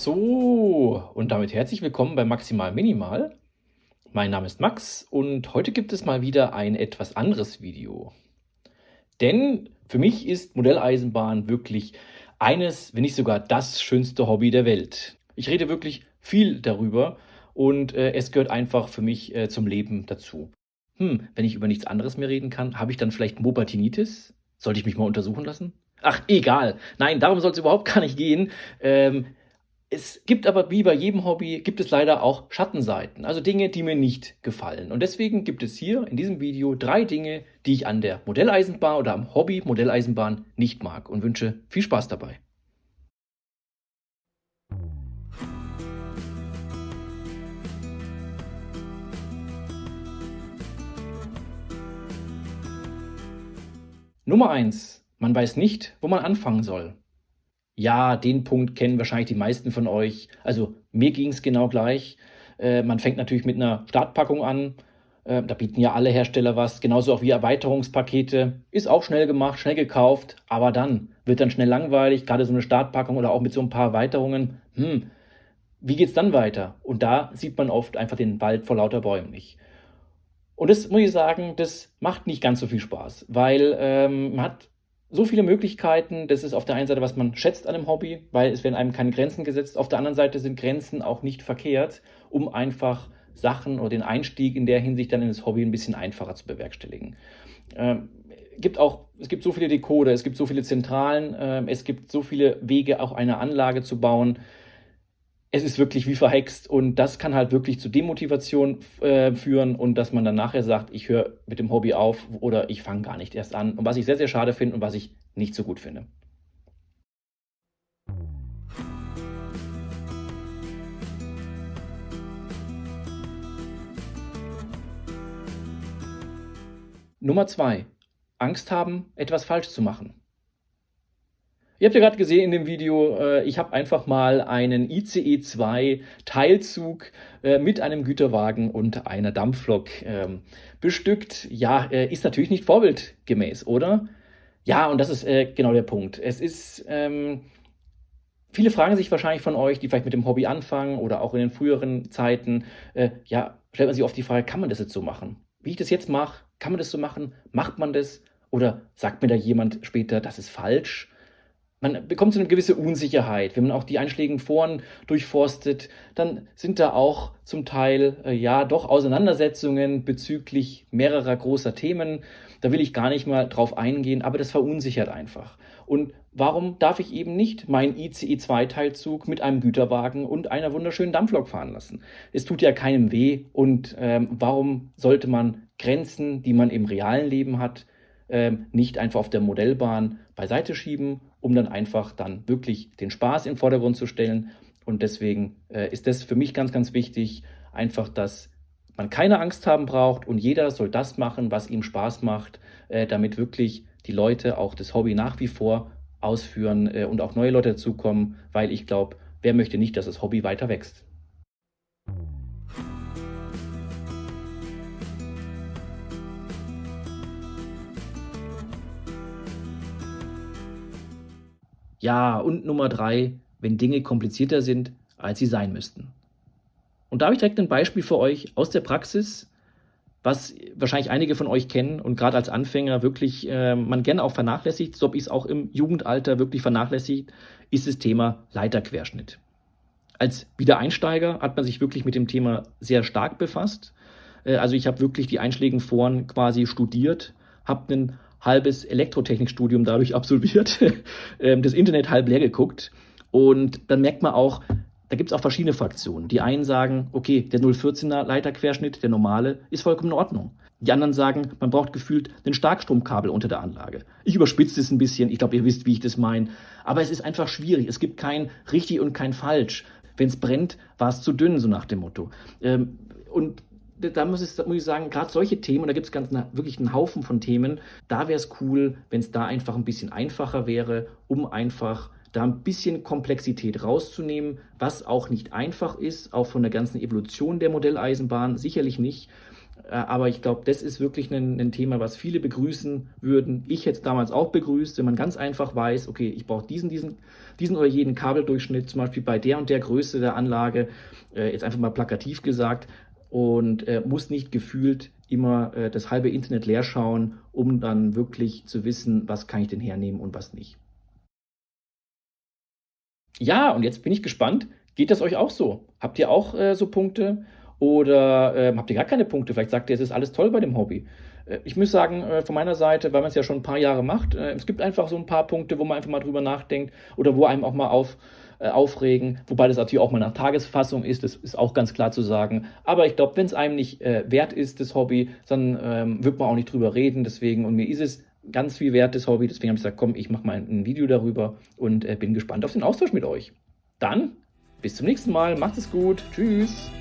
So, und damit herzlich willkommen bei Maximal Minimal. Mein Name ist Max und heute gibt es mal wieder ein etwas anderes Video. Denn für mich ist Modelleisenbahn wirklich eines, wenn nicht sogar das schönste Hobby der Welt. Ich rede wirklich viel darüber und es gehört einfach für mich zum Leben dazu. Wenn ich über nichts anderes mehr reden kann, habe ich dann vielleicht Mobatinitis? Sollte ich mich mal untersuchen lassen? Ach, egal. Nein, darum soll es überhaupt gar nicht gehen. Es gibt aber, wie bei jedem Hobby, gibt es leider auch Schattenseiten, also Dinge, die mir nicht gefallen. Und deswegen gibt es hier in diesem Video 3 Dinge, die ich an der Modelleisenbahn oder am Hobby Modelleisenbahn nicht mag und wünsche viel Spaß dabei. Nummer 1: Man weiß nicht, wo man anfangen soll. Ja, den Punkt kennen wahrscheinlich die meisten von euch. Also, mir ging es genau gleich. Man fängt natürlich mit einer Startpackung an. Da bieten ja alle Hersteller was, genauso auch wie Erweiterungspakete. Ist auch schnell gemacht, schnell gekauft, aber dann wird dann schnell langweilig, gerade so eine Startpackung oder auch mit so ein paar Erweiterungen. Wie geht's dann weiter? Und da sieht man oft einfach den Wald vor lauter Bäumen nicht. Und das muss ich sagen, das macht nicht ganz so viel Spaß, weil man hat so viele Möglichkeiten. Das ist auf der einen Seite, was man schätzt an einem Hobby, weil es werden einem keine Grenzen gesetzt. Auf der anderen Seite sind Grenzen auch nicht verkehrt, um einfach Sachen oder den Einstieg in der Hinsicht dann in das Hobby ein bisschen einfacher zu bewerkstelligen. Es gibt so viele Decoder, es gibt so viele Zentralen, es gibt so viele Wege, auch eine Anlage zu bauen. Es ist wirklich wie verhext und das kann halt wirklich zu Demotivation führen und dass man dann nachher sagt, ich höre mit dem Hobby auf oder ich fange gar nicht erst an. Und was ich sehr, sehr schade finde und was ich nicht so gut finde. Nummer 2: Angst haben, etwas falsch zu machen. Ihr habt ja gerade gesehen in dem Video, ich habe einfach mal einen ICE 2 Teilzug mit einem Güterwagen und einer Dampflok bestückt. Ja, ist natürlich nicht vorbildgemäß, oder? Ja, und das ist genau der Punkt. Viele fragen sich wahrscheinlich von euch, die vielleicht mit dem Hobby anfangen oder auch in den früheren Zeiten, ja, stellt man sich oft die Frage, kann man das jetzt so machen? Wie ich das jetzt mache, kann man das so machen? Macht man das? Oder sagt mir da jemand später, das ist falsch? Man bekommt so eine gewisse Unsicherheit. Wenn man auch die einschlägigen Foren durchforstet, dann sind da auch zum Teil, ja, doch Auseinandersetzungen bezüglich mehrerer großer Themen. Da will ich gar nicht mal drauf eingehen, aber das verunsichert einfach. Und warum darf ich eben nicht meinen ICE-2-Teilzug mit einem Güterwagen und einer wunderschönen Dampflok fahren lassen? Es tut ja keinem weh und warum sollte man Grenzen, die man im realen Leben hat, nicht einfach auf der Modellbahn beiseite schieben, um dann einfach dann wirklich den Spaß in den Vordergrund zu stellen. Und deswegen ist das für mich ganz, ganz wichtig, einfach, dass man keine Angst haben braucht und jeder soll das machen, was ihm Spaß macht, damit wirklich die Leute auch das Hobby nach wie vor ausführen und auch neue Leute dazukommen, weil ich glaube, wer möchte nicht, dass das Hobby weiter wächst? Ja, und Nummer 3: wenn Dinge komplizierter sind, als sie sein müssten. Und da habe ich direkt ein Beispiel für euch aus der Praxis, was wahrscheinlich einige von euch kennen und gerade als Anfänger wirklich man gerne auch vernachlässigt, so habe ich es auch im Jugendalter wirklich vernachlässigt, ist das Thema Leiterquerschnitt. Als Wiedereinsteiger hat man sich wirklich mit dem Thema sehr stark befasst. Also ich habe wirklich die einschlägigen Foren quasi studiert, habe ein halbes Elektrotechnikstudium dadurch absolviert, das Internet halb leer geguckt und dann merkt man auch, da gibt es auch verschiedene Fraktionen. Die einen sagen, okay, der 014er Leiterquerschnitt, der normale, ist vollkommen in Ordnung. Die anderen sagen, man braucht gefühlt ein Starkstromkabel unter der Anlage. Ich überspitze das ein bisschen, ich glaube, ihr wisst, wie ich das meine. Aber es ist einfach schwierig. Es gibt kein richtig und kein falsch. Wenn es brennt, war es zu dünn, so nach dem Motto. Und da muss ich sagen, gerade solche Themen, und da gibt es wirklich einen Haufen von Themen, da wäre es cool, wenn es da einfach ein bisschen einfacher wäre, um einfach da ein bisschen Komplexität rauszunehmen, was auch nicht einfach ist, auch von der ganzen Evolution der Modelleisenbahn, sicherlich nicht. Aber ich glaube, das ist wirklich ein Thema, was viele begrüßen würden. Ich hätte es damals auch begrüßt, wenn man ganz einfach weiß, okay, ich brauche diesen oder jeden Kabeldurchschnitt, zum Beispiel bei der und der Größe der Anlage, jetzt einfach mal plakativ gesagt, und muss nicht gefühlt immer das halbe Internet leer schauen, um dann wirklich zu wissen, was kann ich denn hernehmen und was nicht. Ja, und jetzt bin ich gespannt, geht das euch auch so? Habt ihr auch so Punkte oder habt ihr gar keine Punkte? Vielleicht sagt ihr, es ist alles toll bei dem Hobby. Ich muss sagen, von meiner Seite, weil man es ja schon ein paar Jahre macht, es gibt einfach so ein paar Punkte, wo man einfach mal drüber nachdenkt oder wo einem auch mal aufregen, wobei das natürlich auch mal nach Tagesfassung ist, das ist auch ganz klar zu sagen. Aber ich glaube, wenn es einem nicht wert ist, das Hobby, dann wird man auch nicht drüber reden. Deswegen, und mir ist es ganz viel wert, das Hobby. Deswegen habe ich gesagt, komm, ich mache mal ein Video darüber und bin gespannt auf den Austausch mit euch. Dann bis zum nächsten Mal. Macht es gut. Tschüss.